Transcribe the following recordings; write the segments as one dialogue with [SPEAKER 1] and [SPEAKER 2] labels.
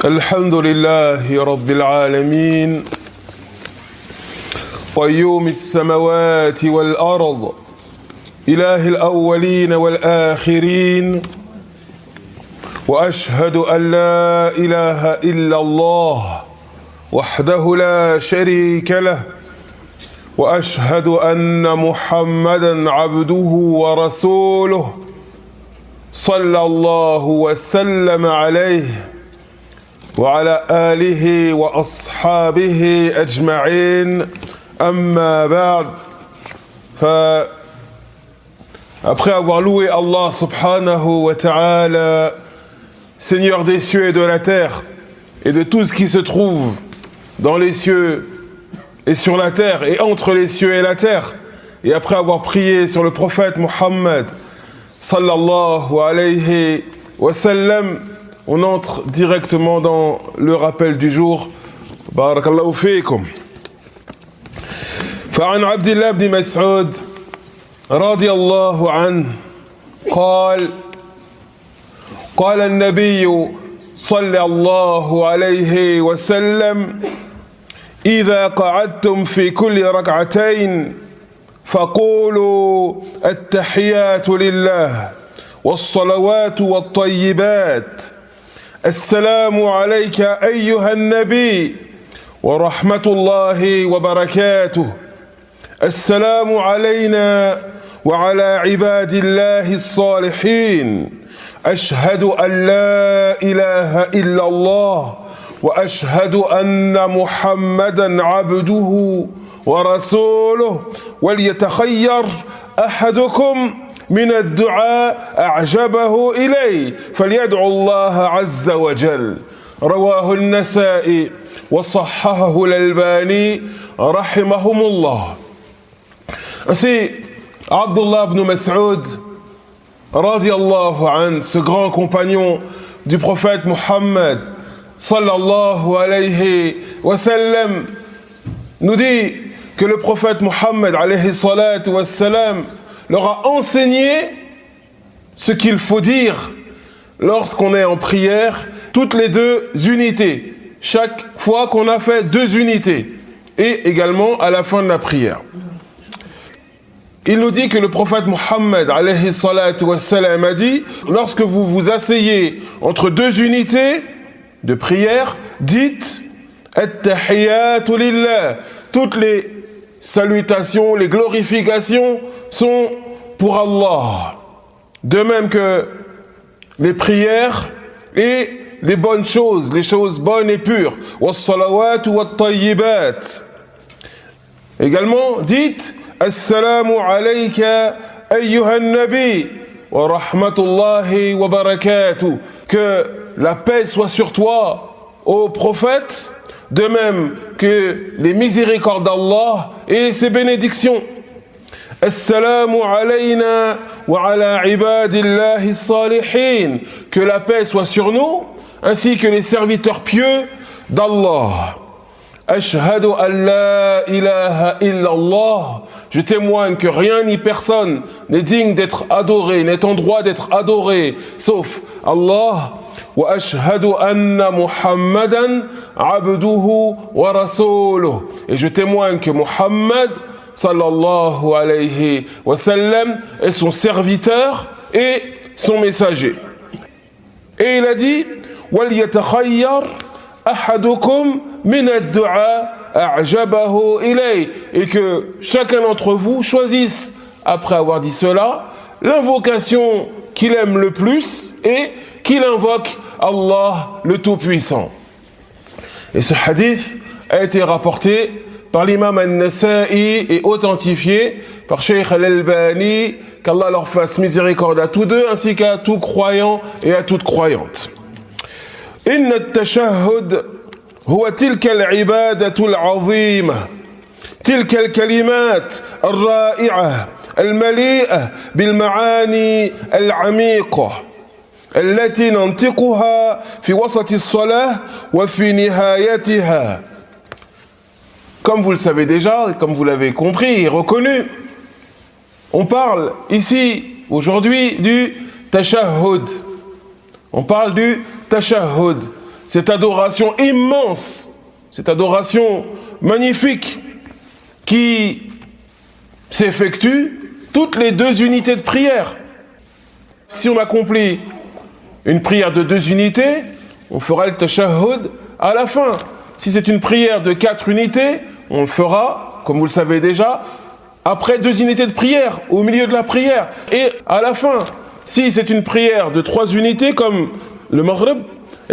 [SPEAKER 1] الحمد لله رب العالمين قيوم السماوات والأرض إله الأولين والآخرين وأشهد أن لا إله إلا الله وحده لا شريك له وأشهد أن محمدًا عبده ورسوله صلى الله وسلم عليه وعلى آله وأصحابه أجمعين أما بعد. Après avoir loué Allah subhanahu wa ta'ala, Seigneur des cieux et de la terre, et de tout ce qui se trouve dans les cieux et sur la terre, et entre les cieux et la terre, et après avoir prié sur le prophète Muhammad, sallallahu alayhi wa sallam, on entre directement dans le rappel du jour. Barakallahu fikum. فعن عبد الله بن مسعود رضي الله عنه قال قال النبي صلى الله عليه وسلم إذا قعدتم في كل ركعتين فقولوا التحيات لله والصلوات والطيبات السلام عليك أيها النبي ورحمة الله وبركاته السلام علينا وعلى عباد الله الصالحين أشهد أن لا إله إلا الله وأشهد أن محمدًا عبده ورسوله وليتخير أحدكم من الدعاء أعجبه إليه فليدعو الله عز وجل رواه النسائي وصححه الألباني رحمهم الله. Ainsi, Abdullah ibn Mas'ud radiyallahu anhu, ce grand compagnon du prophète Muhammad sallallahu alayhi wa sallam, nous dit que le prophète Muhammad alayhi salatu wa sallam leur a enseigné ce qu'il faut dire lorsqu'on est en prière, toutes les deux unités, chaque fois qu'on a fait deux unités, et également à la fin de la prière. Il nous dit que le prophète Muhammad alayhi salatu wa sallam a dit, lorsque vous vous asseyez entre deux unités de prière, dites At-tahiyatu lillah. Toutes les salutations, les glorifications sont pour Allah. De même que les prières et les bonnes choses, les choses bonnes et pures. Was-salawatu wat-tayyibat. Également, dites Assalamu alayka ayyuhan nabi wa rahmatullahi wa barakatuh. Que la paix soit sur toi, ô prophète, de même que les miséricordes d'Allah et ses bénédictions. Assalamu alayna wa ala ibadillahi salihin. Que la paix soit sur nous, ainsi que les serviteurs pieux d'Allah. Ashhadu an la ilaha illallah. Je témoigne que rien ni personne n'est digne d'être adoré, n'est en droit d'être adoré, sauf Allah. Wa ashhadu anna Muhammadan abduhu wa rasuluh. Et je témoigne que Muhammad sallallahu alayhi wa sallam est son serviteur et son messager. Et il a dit wal yatakhayyar ahadukum min ad-du'a a'jabahu ilay. Et que chacun d'entre vous choisisse, après avoir dit cela, l'invocation qu'il aime le plus et qu'il invoque Allah le Tout-Puissant. Et ce hadith a été rapporté par l'imam An-Nasa'i et authentifié par Cheikh Al-Albani, qu'Allah leur fasse miséricorde à tous deux, ainsi qu'à tout croyant et à toute croyante. Inna at-tashahhud huwa tilka al-ibadatu al-'azima, tilka al-kalimat al-ra'i'a al-mali'a bil-ma'ani al-'amiqa التي ننطقها في وسط الصلاة وفي نهايتها. Comme vous le savez déjà, et comme vous l'avez compris et reconnu, on parle ici, aujourd'hui, du tashahhud. On parle du tashahhud. cette adoration immense, cette adoration magnifique qui s'effectue toutes les 2 unités de prière. Si on accomplit une prière de 2 unités, on fera le tashahhud à la fin. Si c'est une prière de 4 unités, on le fera, comme vous le savez déjà, après 2 unités de prière, au milieu de la prière, et à la fin. Si c'est une prière de 3 unités, comme le Maghrib,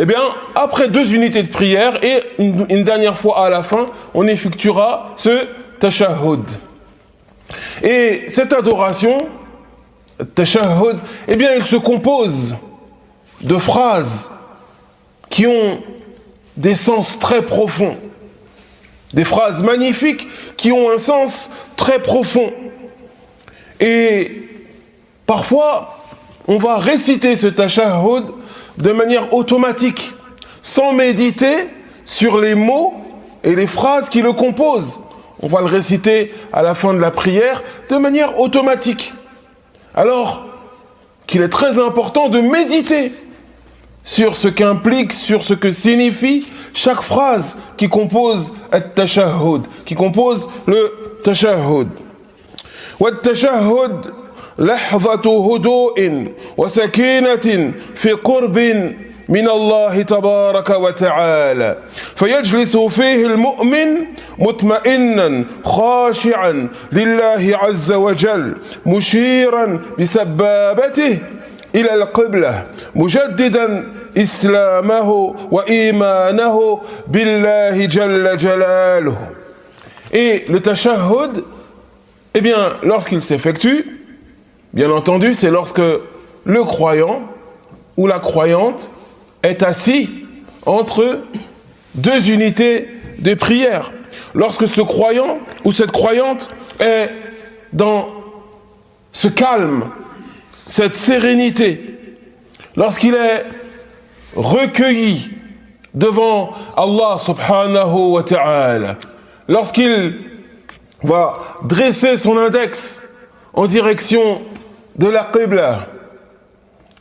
[SPEAKER 1] eh bien, après 2 unités de prière, et une dernière fois à la fin, on effectuera ce tashahhud. Et cette adoration, tashahhud, eh bien, il se compose de phrases qui ont des sens très profonds, des phrases magnifiques qui ont un sens très profond. Et parfois, on va réciter ce tashahhud de manière automatique, sans méditer sur les mots et les phrases qui le composent. On va le réciter à la fin de la prière de manière automatique. Alors qu'il est très important de méditer sur ce qu'implique, sur ce que signifie chaque phrase qui compose at-tashahhud, qui compose le tashahhud. Wat-tashahhud lahzatu hudu'in wa sakinatin fi qurbin من الله تبارك وتعالى فيجلس فيه المؤمن مطمئنا خاشعا لله عز وجل مشيرا بسبابته إلى القبلة مجددا إسلامه وإيمانه بالله جل جلاله. Et le tashahhud, eh bien, lorsqu'il s'effectue, bien entendu, c'est lorsque le croyant ou la croyante est assis entre 2 unités de prière. Lorsque ce croyant ou cette croyante est dans ce calme, cette sérénité, lorsqu'il est recueilli devant Allah subhanahu wa ta'ala, lorsqu'il va dresser son index en direction de la Qibla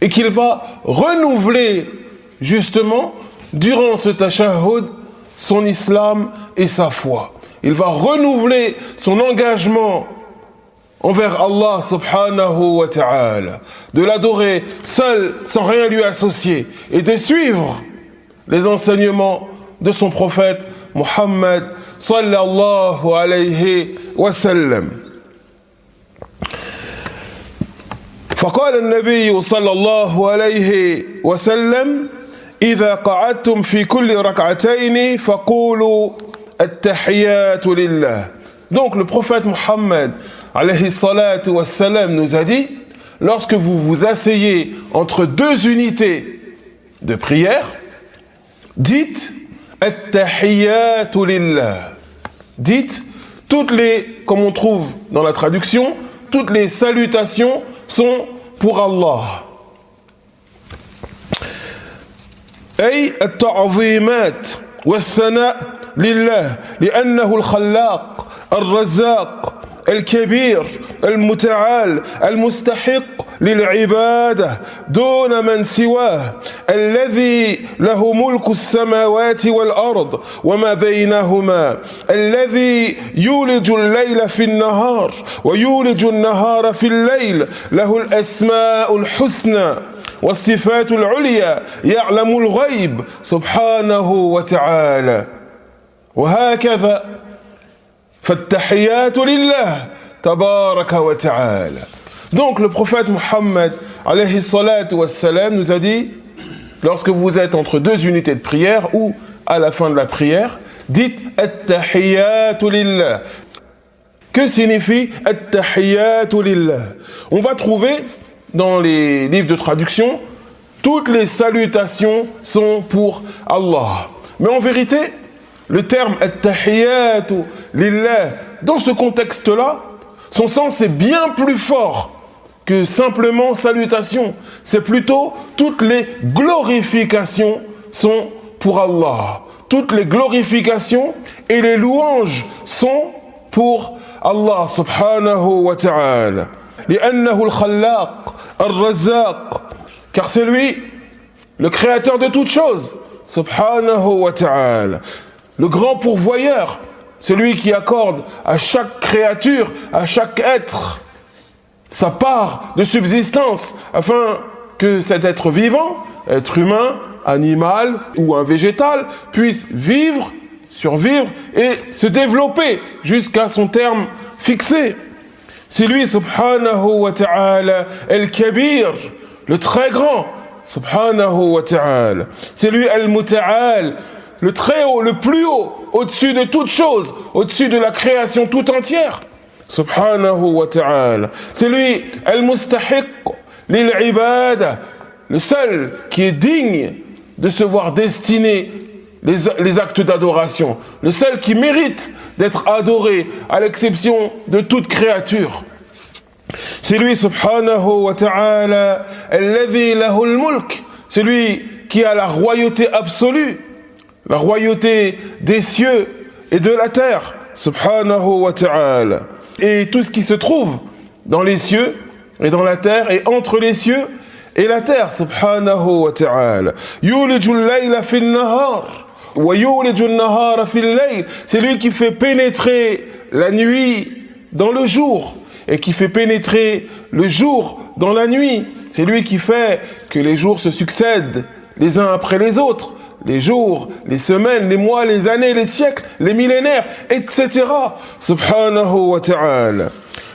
[SPEAKER 1] et qu'il va renouveler justement, durant ce tashahhud, son islam et sa foi. Il va renouveler son engagement envers Allah subhanahu wa ta'ala, de l'adorer seul, sans rien lui associer, et de suivre les enseignements de son prophète Muhammad sallallahu alayhi wa sallam. فقال النبي صلى الله عليه وسلم إذا قعدتم في كل ركعتين فقولوا التحيات لله. Donc le prophète Muhammad alayhi salatu wassalam nous a dit, lorsque vous vous asseyez entre 2 unités de prière, dites at-tahiyyatu lillah. Dites toutes les, comme on trouve dans la traduction, toutes les salutations sont pour Allah. أي التعظيمات والثناء لله لأنه الخلاق الرزاق الكبير المتعال المستحق للعبادة دون من سواه الذي له ملك السماوات والأرض وما بينهما الذي يولج الليل في النهار ويولج النهار في الليل له الأسماء الحسنى والصفات العليا يعلم الغيب سبحانه وتعالى وهكذا فالتحيات لله تبارك وتعالى. Donc le prophète Muhammad alayhi salatu wassalam nous a dit, lorsque vous êtes entre 2 unités de prière ou à la fin de la prière, dites at-tahiyyatu lillah. Que signifie at-tahiyyatu lillah? On va trouver dans les livres de traduction, toutes les salutations sont pour Allah. Mais en vérité, le terme at-tahiyyatu lillah, dans ce contexte-là, son sens est bien plus fort que simplement salutation. C'est plutôt toutes les glorifications sont pour Allah. Toutes les glorifications et les louanges sont pour Allah subhanahu wa ta'ala. لأنه الخلاق الرزاق, car c'est lui le créateur de toutes choses, subhanahu wa ta'ala. Le grand pourvoyeur, celui qui accorde à chaque créature, à chaque être, sa part de subsistance, afin que cet être vivant, être humain, animal ou un végétal, puisse vivre, survivre et se développer jusqu'à son terme fixé. C'est lui, subhanahu wa ta'ala, al-kabir, le très grand, subhanahu wa ta'ala. C'est lui, al-muta'al, le très haut, le plus haut, au-dessus de toute chose, au-dessus de la création tout entière, subhanahu wa ta'ala. C'est lui, al-mustahiq, lil-ibada, le seul qui est digne de se voir destiner les actes d'adoration, le seul qui mérite d'être adoré à l'exception de toute créature. C'est lui, subhanahu wa ta'ala, alladhi lahul mulk, c'est lui qui a la royauté absolue, la royauté des cieux et de la terre, subhanahu wa ta'ala. Et tout ce qui se trouve dans les cieux et dans la terre et entre les cieux et la terre, subhanahu wa ta'ala. Yulijul layla fil nahar. C'est lui qui fait pénétrer la nuit dans le jour et qui fait pénétrer le jour dans la nuit. C'est lui qui fait que les jours se succèdent les uns après les autres. Les jours, les semaines, les mois, les années, les siècles, les millénaires, etc. Subhanahu wa ta'ala.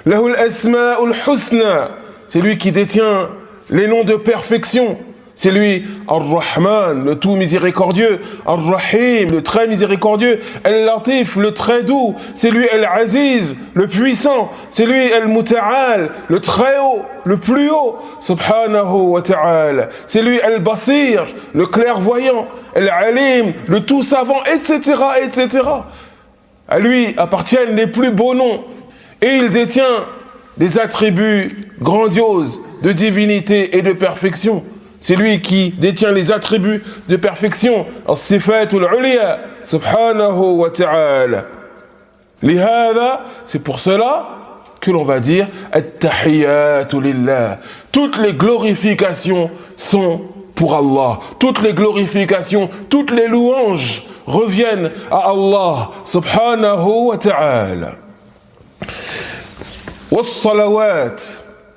[SPEAKER 1] Lahul asma'ul husna. C'est lui qui détient les noms de perfection. C'est lui, Ar-Rahman, le tout miséricordieux, Ar-Rahim, le très miséricordieux, Al-Latif, le très doux, c'est lui, Al-Aziz, le puissant, c'est lui, Al-Muta'al, le très haut, le plus haut, subhanahu wa ta'ala, c'est lui, Al-Basir, le clairvoyant, Al-Alim, le tout savant, etc., etc. À lui appartiennent les plus beaux noms, et il détient des attributs grandioses de divinité et de perfection. C'est lui qui détient les attributs de perfection. As-sifatul uliya, subhanahu wa ta'ala. Lihada, c'est pour cela que l'on va dire at-tahiyyatu lillah. Toutes les glorifications sont pour Allah. Toutes les glorifications, toutes les louanges reviennent à Allah, subhanahu wa ta'ala. Was-salawat.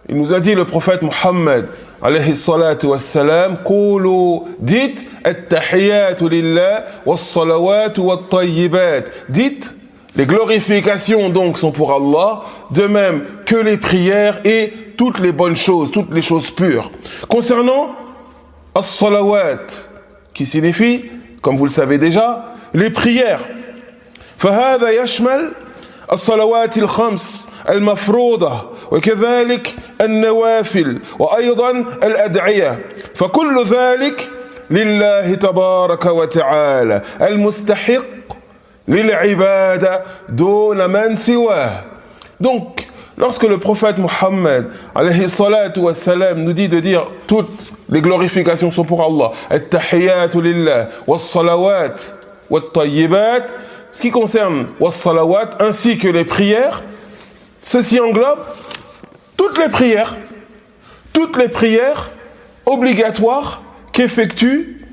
[SPEAKER 1] Il nous a dit le prophète Muhammad alayhi salatu wassalam, Qulu, dites, at-tahiyyatu lillah, was-salawatu wat-tayyibat. Dites, les glorifications donc sont pour Allah, de même que les prières et toutes les bonnes choses, toutes les choses pures. Concernant as-salawat, qui signifie, comme vous le savez déjà, les prières. فهذا يشمل الصلوات الخمس المفروضة وكذلك النوافل وأيضا الأدعية فكل ذلك لله تبارك وتعالى المستحق للعبادة دون من سواه. Donc, lorsque le prophète Mohammed alayhi salatu wassalam nous dit de dire toutes les glorifications sont pour Allah, at-tahiyyatu lillah, was-salawat, wat-tayyibat, ce qui concerne was-salawat ainsi que les prières, ceci englobe toutes les prières obligatoires qu'effectue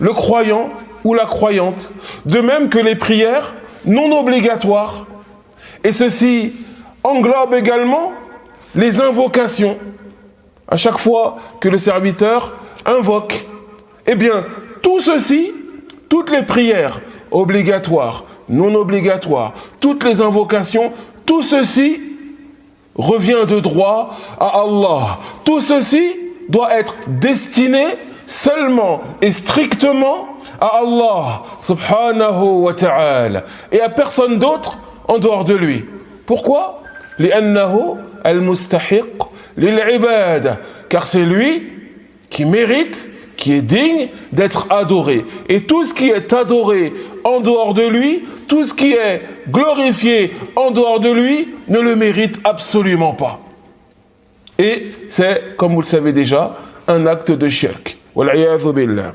[SPEAKER 1] le croyant ou la croyante, de même que les prières non obligatoires. Et ceci englobe également les invocations. À chaque fois que le serviteur invoque, eh bien, tout ceci, toutes les prières obligatoires, non obligatoires, toutes les invocations, tout ceci revient de droit à Allah. Tout ceci doit être destiné seulement et strictement à Allah, subhanahu wa ta'ala, et à personne d'autre en dehors de lui. Pourquoi? لأنه المستحق للعبادة, car c'est lui qui mérite, qui est digne d'être adoré. Et tout ce qui est adoré en dehors de lui, tout ce qui est glorifié en dehors de lui, ne le mérite absolument pas. Et c'est, comme vous le savez déjà, un acte de shirk. Wal'iyadhu billah.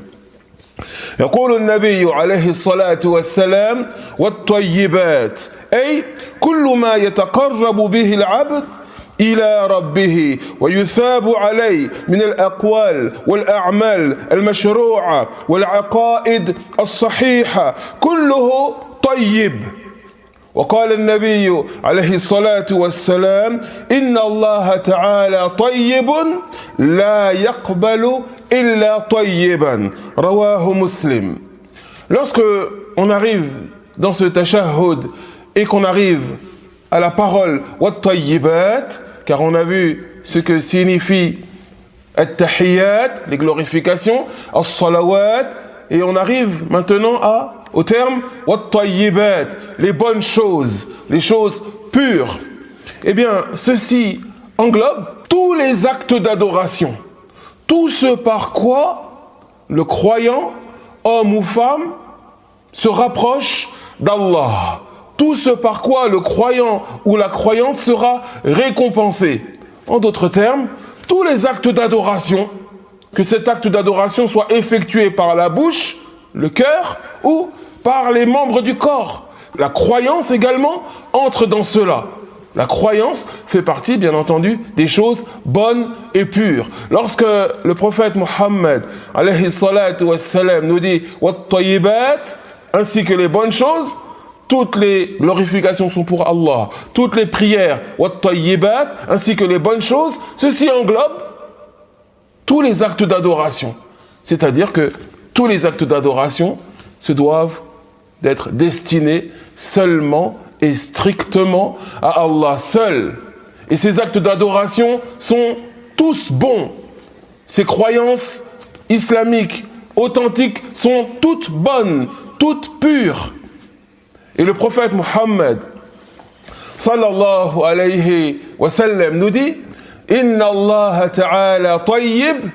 [SPEAKER 1] يقول النبي عليه الصلاة والسلام والطيبات أي كل ما يتقرب به العبد إلى ربه ويثاب عليه من الأقوال والأعمال المشروعة والعقائد الصحيحة كله طيب. وقال النبي عليه الصلاة والسلام إن الله تعالى طيب لا يقبل إلا طيبا رواه مسلم. Lorsque on arrive dans ce tashahhud et qu'on arrive à la parole wat-tayyibat, car on a vu ce que signifie at-tahiyyat, les glorifications, as-salawat, et on arrive maintenant au terme wat-tayyibat, les bonnes choses, les choses pures. Eh bien, ceci englobe tous les actes d'adoration, tout ce par quoi le croyant, homme ou femme, se rapproche d'Allah. Tout ce par quoi le croyant ou la croyante sera récompensé. En d'autres termes, tous les actes d'adoration, que cet acte d'adoration soit effectué par la bouche, le cœur ou par les membres du corps. La croyance également entre dans cela. La croyance fait partie, bien entendu, des choses bonnes et pures. Lorsque le prophète Mohammed, alayhi salatu wassalam, nous dit « wat-tayyibat », ainsi que les bonnes choses, toutes les glorifications sont pour Allah, toutes les prières, wat-tayyibat, ainsi que les bonnes choses, ceci englobe tous les actes d'adoration. C'est-à-dire que tous les actes d'adoration se doivent d'être destinés seulement et strictement à Allah seul. Et ces actes d'adoration sont tous bons. Ces croyances islamiques authentiques sont toutes bonnes, toutes pures. Et le prophète Mohammed sallallahu alayhi wa sallam nous dit Inna Allah ta'ala tayyib,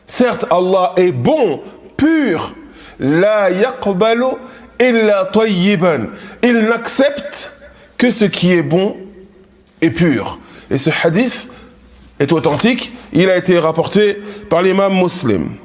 [SPEAKER 1] certes Allah est bon, pur, la yaqbalu illa tayyiban, il n'accepte que ce qui est bon et pur. Et ce hadith est authentique, il a été rapporté par l'imam Muslim.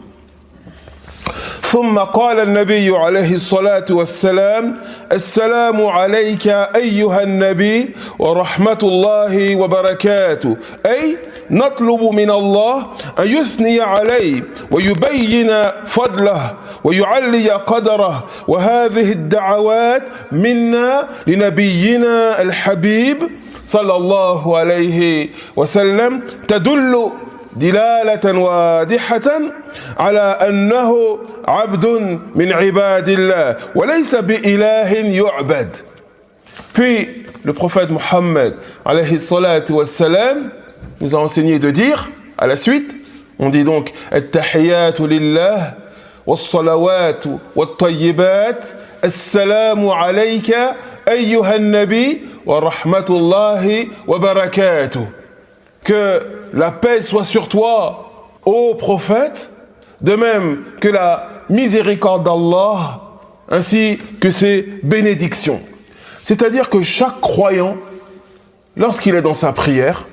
[SPEAKER 1] ثم قال النبي عليه الصلاة والسلام السلام عليك أيها النبي ورحمة الله وبركاته أي نطلب من الله أن يثني عليه ويبين فضله ويعلي قدره وهذه الدعوات منا لنبينا الحبيب صلى الله عليه وسلم تدل دلالة واضحة على أنه عبد من عباد الله وليس بإله يعبد. Puis le prophète Mohammed alayhi salatu wassalam nous a enseigné de dire à la suite, on dit donc at-tahiyyatu lillah was-salawatu wat-tayyibat assalamu alayka ayyuhan nabi wa rahmatullahi wa barakatuh. Que la paix soit sur toi, ô prophète, de même que la miséricorde d'Allah, ainsi que ses bénédictions. C'est-à-dire que chaque croyant, lorsqu'il est dans sa prière,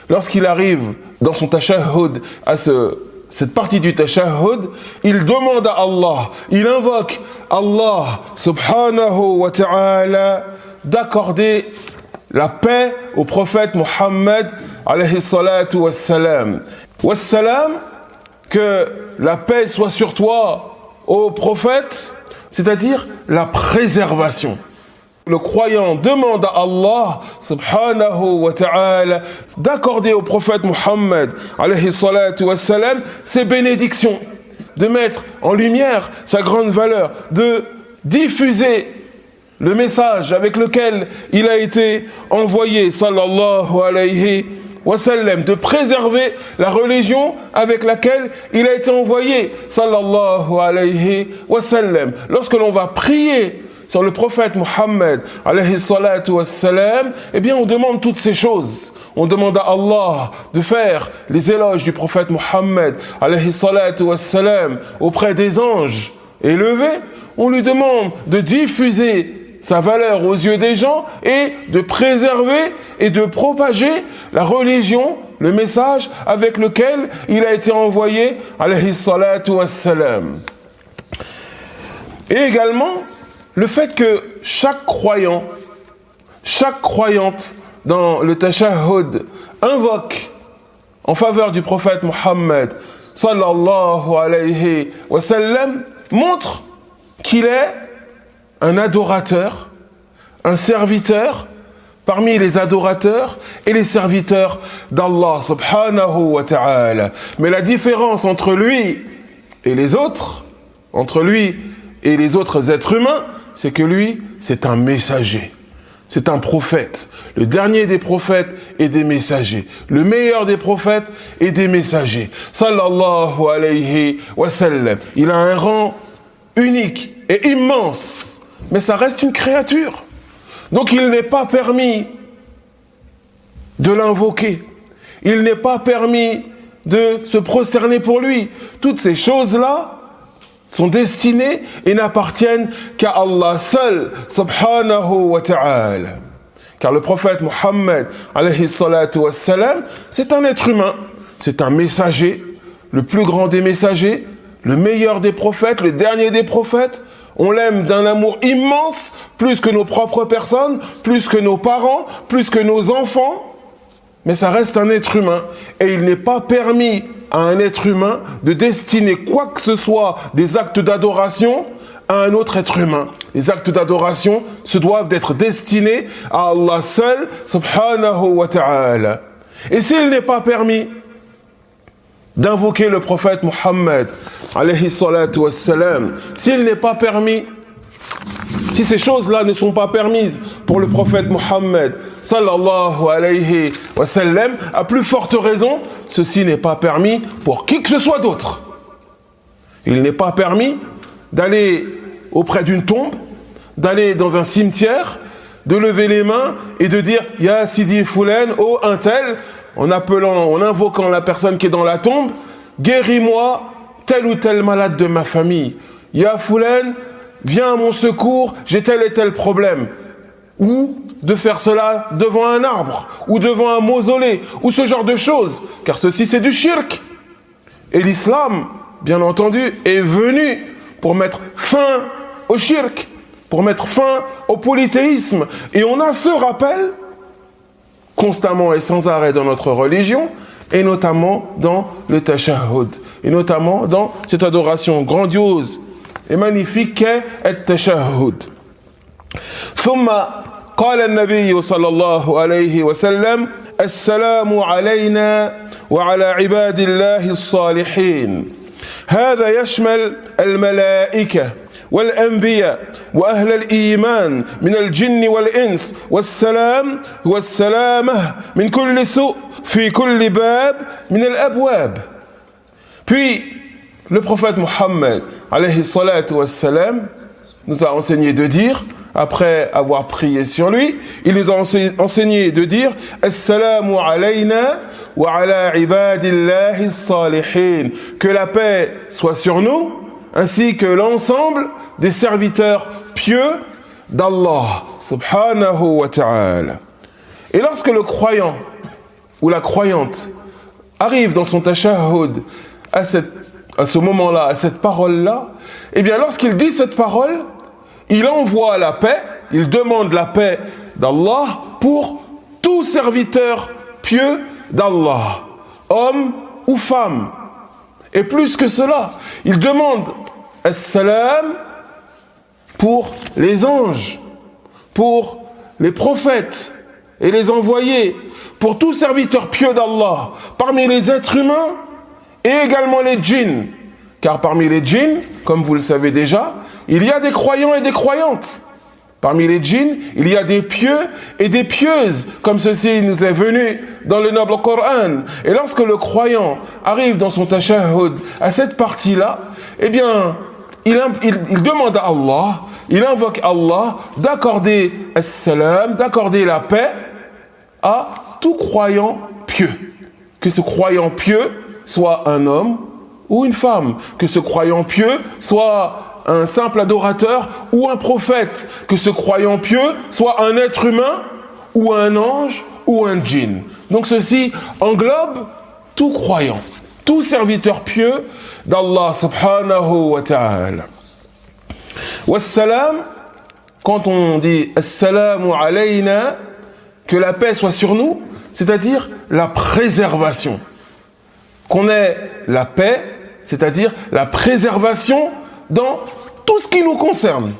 [SPEAKER 1] lorsqu'il arrive dans son tashahhud, à cette partie du tashahhud, il demande à Allah, il invoque Allah subhanahu wa ta'ala d'accorder la paix au prophète Mohammed alayhi salatu wassalam. Wassalam, que la paix soit sur toi, ô prophète, c'est-à-dire la préservation. Le croyant demande à Allah subhanahu wa ta'ala d'accorder au prophète Mohammed alayhi salatu wassalam ses bénédictions, de mettre en lumière sa grande valeur, de diffuser le message avec lequel il a été envoyé, sallallahu alayhi wa sallam, de préserver la religion avec laquelle il a été envoyé, sallallahu alayhi wa sallam. Lorsque l'on va prier sur le prophète Mohammed, alayhi salatu wa sallam, eh bien on demande toutes ces choses. On demande à Allah de faire les éloges du prophète Mohammed, alayhi salatu wa sallam, auprès des anges élevés. On lui demande de diffuser sa valeur aux yeux des gens et de préserver et de propager la religion, le message avec lequel il a été envoyé, alayhi salatu wassalam. Et également, le fait que chaque croyant, chaque croyante dans le tashahhud invoque en faveur du prophète Mohammed sallallahu alayhi wa sallam montre qu'il est un adorateur, un serviteur parmi les adorateurs et les serviteurs d'Allah subhanahu wa ta'ala. Mais la différence entre lui et les autres, entre lui et les autres êtres humains, c'est que lui, c'est un messager. C'est un prophète, le dernier des prophètes et des messagers, le meilleur des prophètes et des messagers. Sallallahu alayhi wa sallam. Il a un rang unique et immense, mais ça reste une créature. Donc il n'est pas permis de l'invoquer. Il n'est pas permis de se prosterner pour lui. Toutes ces choses-là sont destinées et n'appartiennent qu'à Allah seul, subhanahu wa ta'ala. Car le prophète Mohammed, alayhi salatu wassalam, c'est un être humain, c'est un messager, le plus grand des messagers, le meilleur des prophètes, le dernier des prophètes. On l'aime d'un amour immense, plus que nos propres personnes, plus que nos parents, plus que nos enfants. Mais ça reste un être humain. Et il n'est pas permis à un être humain de destiner quoi que ce soit des actes d'adoration à un autre être humain. Les actes d'adoration se doivent d'être destinés à Allah seul, subhanahu wa ta'ala. Et s'il n'est pas permis d'invoquer le prophète Mohammed, alayhi salatu wassalam, s'il n'est pas permis, si ces choses-là ne sont pas permises pour le prophète Mohammed, sallallahu alayhi wa sallam, à plus forte raison, ceci n'est pas permis pour qui que ce soit d'autre. Il n'est pas permis d'aller auprès d'une tombe, d'aller dans un cimetière, de lever les mains et de dire « Ya Sidi Foulen, oh un tel », en invoquant la personne qui est dans la tombe, « Guéris-moi tel ou tel malade de ma famille. Ya Foulen, viens à mon secours, j'ai tel et tel problème. » Ou de faire cela devant un arbre, ou devant un mausolée, ou ce genre de choses, car ceci c'est du shirk. Et l'islam, bien entendu, est venu pour mettre fin au shirk, pour mettre fin au polythéisme. Et on a ce rappel constamment et sans arrêt dans notre religion, et notamment dans le tashahhud, et notamment dans cette adoration grandiose et magnifique qu'est le tashahhud. ثم قال النبي صلى الله عليه وسلم السلام علينا وعلى عباد الله الصالحين هذا يشمل الملائكة والأنبياء وأهل الإيمان من الجن والإنس والسلام هو السلامة من كل سوء في كل باب من الأبواب. Puis le prophète Mohammed alayhi salatu wassalam nous a enseigné de dire, après avoir prié sur lui, il nous a enseigné de dire Assalamu alayna wa ala ibadillahi salihin. Que la paix soit sur nous, ainsi que l'ensemble des serviteurs pieux d'Allah subhanahu wa ta'ala. Et lorsque le croyant ou la croyante arrive dans son tashahhud à ce moment-là, à cette parole-là, eh bien lorsqu'il dit cette parole, il envoie la paix, il demande la paix d'Allah pour tout serviteur pieux d'Allah, homme ou femme. Et plus que cela, il demande as-salam pour les anges, pour les prophètes et les envoyés, pour tout serviteur pieux d'Allah, parmi les êtres humains et également les djinns. Car parmi les djinns, comme vous le savez déjà, il y a des croyants et des croyantes. Parmi les djinns, il y a des pieux et des pieuses, comme ceci nous est venu dans le noble Coran. Et lorsque le croyant arrive dans son tashahhud à cette partie-là, eh bien, il demande à Allah, il invoque Allah d'accorder as-salam, d'accorder la paix à tout croyant pieux. Que ce croyant pieux soit un homme ou une femme, que ce croyant pieux soit un simple adorateur ou un prophète, que ce croyant pieux soit un être humain ou un ange ou un djinn. Donc ceci englobe tout croyant, tout serviteur pieux d'Allah subhanahu wa ta'ala. Wassalam, quand on dit assalamu alayna, que la paix soit sur nous, c'est-à-dire la préservation. Qu'on ait la paix, c'est-à-dire la préservation dans tout ce qui nous concerne.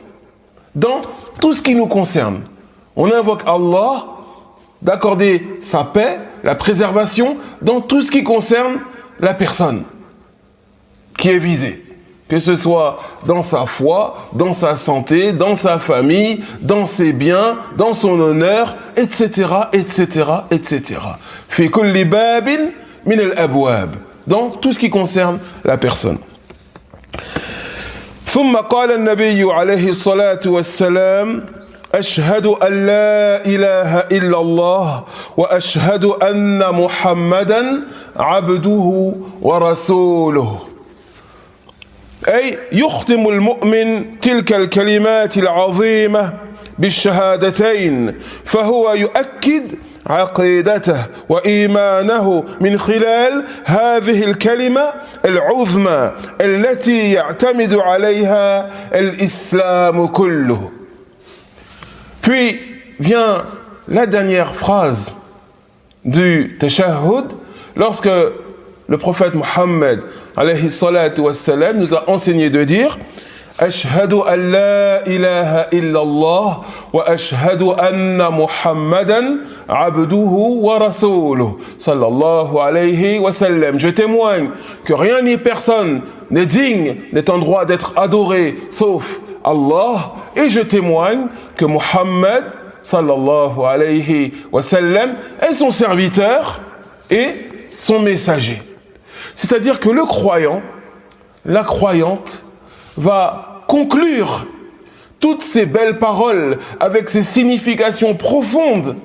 [SPEAKER 1] Dans tout ce qui nous concerne. On invoque Allah d'accorder sa paix, la préservation, dans tout ce qui concerne la personne qui est visée. Que ce soit dans sa foi, dans sa santé, dans sa famille, dans ses biens, dans son honneur, etc., etc., etc. Fi kulli babin min al-abwab. Dans tout ce qui concerne la personne. ثم قال النبي عليه الصلاة والسلام أشهد أن لا إله إلا الله وأشهد أن محمدا عبده ورسوله أي يختم المؤمن تلك الكلمات العظيمة بالشهادتين فهو يؤكد عقيدته وإيمانه من خلال هذه الكلمة العظمى التي يعتمد عليها الإسلام كله. Puis vient la dernière phrase du tashahhud lorsque le prophète Mohammed alayhi salatu wassalam nous a enseigné de dire أشهد أن لا إله إلا الله وأشهد أن محمدا عبده ورسوله صلى الله عليه وسلم. Je témoigne que rien ni personne n'est digne, n'est en droit d'être adoré sauf Allah, et je témoigne que Muhammad sallallahu alayhi wa sallam est son serviteur et son messager. C'est-à-dire que le croyant, la croyante, va conclure toutes ces belles paroles avec ces significations profondes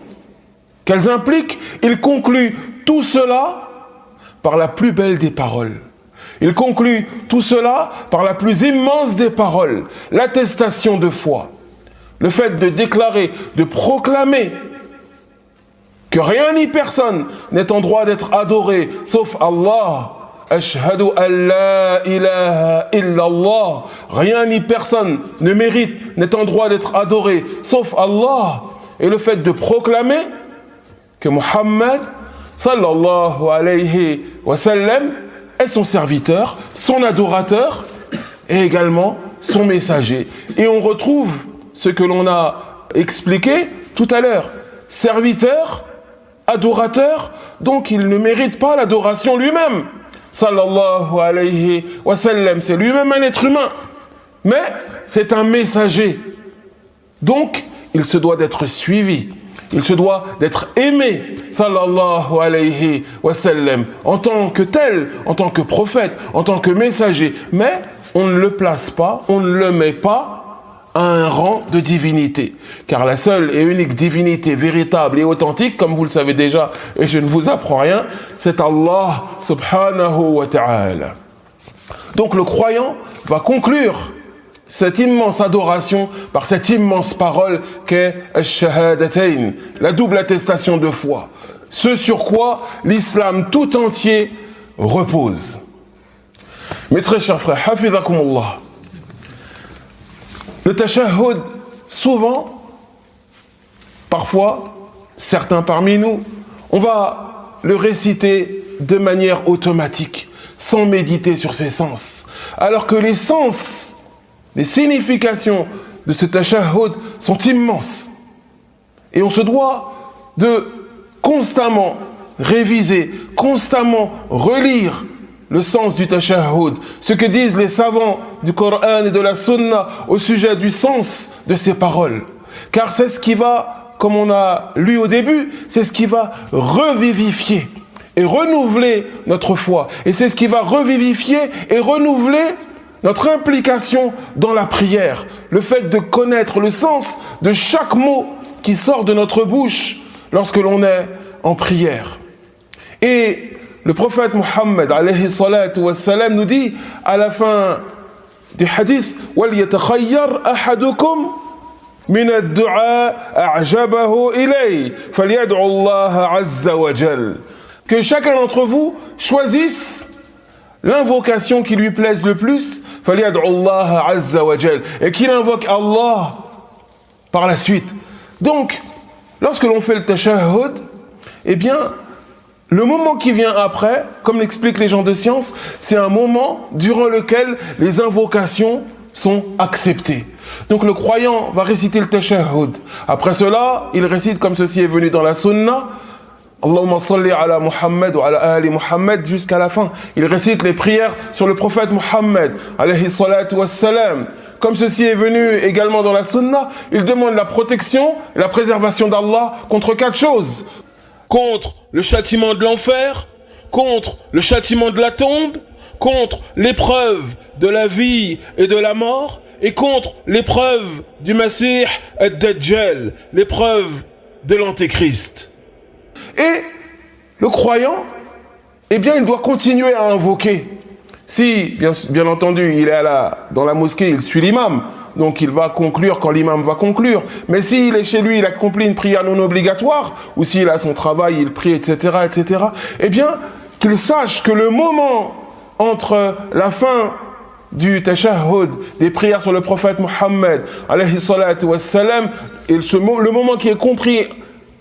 [SPEAKER 1] qu'elles impliquent. Il conclut tout cela par la plus belle des paroles. Il conclut tout cela par la plus immense des paroles, l'attestation de foi. Le fait de déclarer, de proclamer que rien ni personne n'est en droit d'être adoré sauf Allah. Ashhadu an la ilaha illallah. Rien ni personne ne mérite, n'est en droit d'être adoré sauf Allah. Et le fait de proclamer que Muhammad sallallahu alayhi wa sallam est son serviteur, son adorateur et également son messager. Et on retrouve ce que l'on a expliqué tout à l'heure. Serviteur, adorateur, donc il ne mérite pas l'adoration lui-même. Sallallahu alayhi wa sallam, c'est lui-même un être humain, mais c'est un messager. Donc, il se doit d'être suivi, il se doit d'être aimé, sallallahu alayhi wa sallam, en tant que tel, en tant que prophète, en tant que messager. Mais on ne le place pas, on ne le met pas à un rang de divinité. Car la seule et unique divinité véritable et authentique, comme vous le savez déjà, et je ne vous apprends rien, c'est Allah subhanahu wa ta'ala. Donc le croyant va conclure cette immense adoration par cette immense parole qu'est ash-shahadatayn, la double attestation de foi. Ce sur quoi l'islam tout entier repose. Mes très chers frères, hafizakumullah. Le tashahhud, souvent, parfois, certains parmi nous, on va le réciter de manière automatique, sans méditer sur ses sens. Alors que les sens, les significations de ce tashahhud sont immenses. Et on se doit de constamment réviser, constamment relire le sens du tashahhud, ce que disent les savants du Coran et de la Sunna au sujet du sens de ces paroles. Car c'est ce qui va, comme on a lu au début, c'est ce qui va revivifier et renouveler notre foi. Et c'est ce qui va revivifier et renouveler notre implication dans la prière. Le fait de connaître le sens de chaque mot qui sort de notre bouche lorsque l'on est en prière. Et le prophète Mohammed alayhi salatu wassalam nous dit à la fin du hadith وَلْيَتَخَيَّرْ أَحَدُكُمْ مِنَ الدُّعَاءِ أَعْجَبَهُ إِلَيْهِ فَلْيَدْعُ اللَّهَ عَزَّ وَجَلَّ. Que chacun d'entre vous choisisse l'invocation qui lui plaise le plus, فَلْيَدْعُ اللَّهَ عَزَّ وَجَلَّ, et qu'il invoque Allah par la suite. Donc, lorsque l'on fait le tashahhud, eh bien, Le moment qui vient après, comme l'expliquent les gens de science, c'est un moment durant lequel les invocations sont acceptées. Donc le croyant va réciter le tashahhud. Après cela, il récite comme ceci est venu dans la sunna, Allahumma salli ala Muhammad wa ala ali Muhammad jusqu'à la fin. Il récite les prières sur le prophète Muhammad, alayhi salatu wassalam. Comme ceci est venu également dans la sunna, il demande la protection et la préservation d'Allah contre 4 choses. Contre le châtiment de l'enfer, contre le châtiment de la tombe, contre l'épreuve de la vie et de la mort, et contre l'épreuve du Masih ad-Dajjal, l'épreuve de l'Antéchrist. Et le croyant, eh bien, il doit continuer à invoquer. Si, bien entendu, il est dans la mosquée, il suit l'imam, donc il va conclure quand l'imam va conclure. Mais s'il est chez lui, il accomplit une prière non obligatoire, ou s'il a son travail, il prie, etc., eh bien, qu'il sache que le moment entre la fin du tashahhud, des prières sur le prophète Muhammad, alayhi salatu wassalam, et le moment qui est compris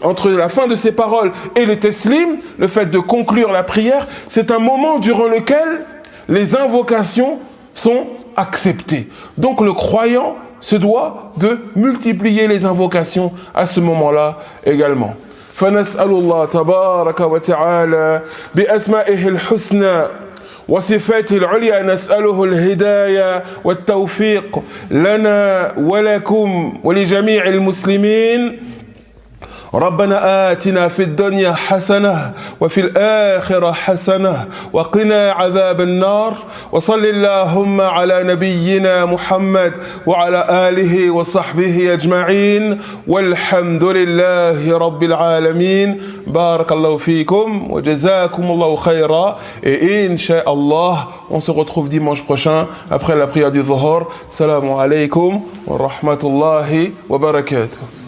[SPEAKER 1] entre la fin de ses paroles et le teslim, le fait de conclure la prière, c'est un moment durant lequel les invocations sont acceptées. Donc le croyant se doit de multiplier les invocations à ce moment-là également. فنسأل الله تبارك وتعالى بأسمائه الحسنى وصفاته العليا نسأله الهداية والتوفيق لنا ولكم ولجميع المسلمين. ربنا آتنا في الدنيا حسنة وفي الآخرة حسنة وقنا عذاب النار وصل اللهم على نبينا محمد وعلى آله وصحبه أجمعين والحمد لله رب العالمين. بارك الله فيكم وجزاكم الله خيرا. Et Inch'Allah, on se retrouve dimanche prochain après la prière du Dhuhr. Salam alaykum wa rahmatullahi wa barakatuh.